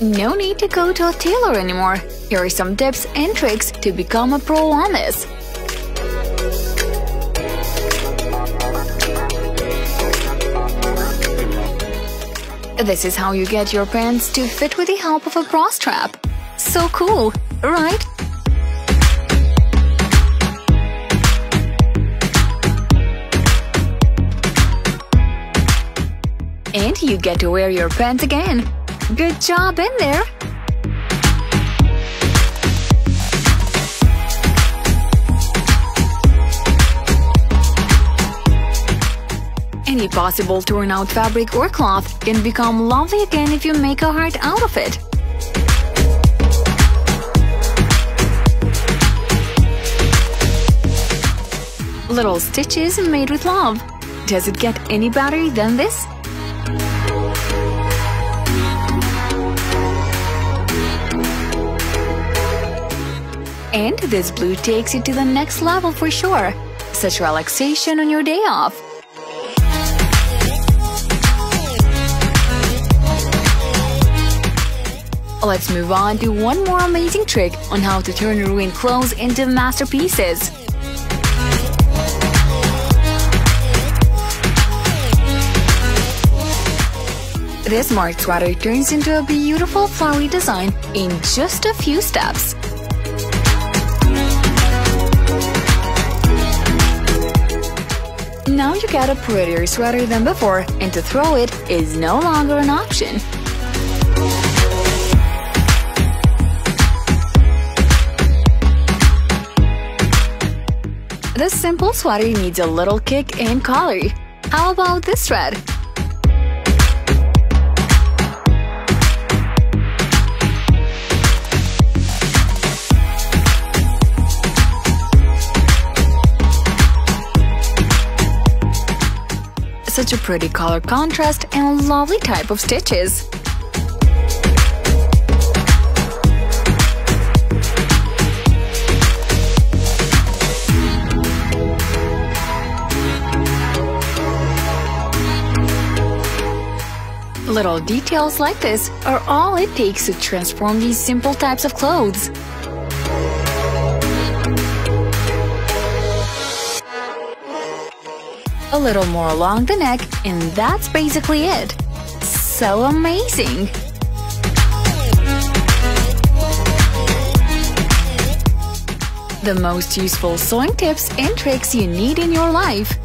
No need to go to a tailor anymore. Here are some tips and tricks to become a pro on this. This is how you get your pants to fit with the help of a bra strap. So cool, right? And you get to wear your pants again. Good job in there! Any possible torn-out fabric or cloth can become lovely again if you make a heart out of it. Little stitches made with love. Does it get any better than this? And this blue takes it to the next level for sure. Such relaxation on your day off. Let's move on to one more amazing trick on how to turn ruined clothes into masterpieces. This smart sweater turns into a beautiful flowery design in just a few steps. Now you get a prettier sweater than before, and to throw it is no longer an option. This simple sweater needs a little kick and color. How about this thread? Such a pretty color contrast and lovely type of stitches. Little details like this are all it takes to transform these simple types of clothes. A little more along the neck, and that's basically it. So amazing! The most useful sewing tips and tricks you need in your life.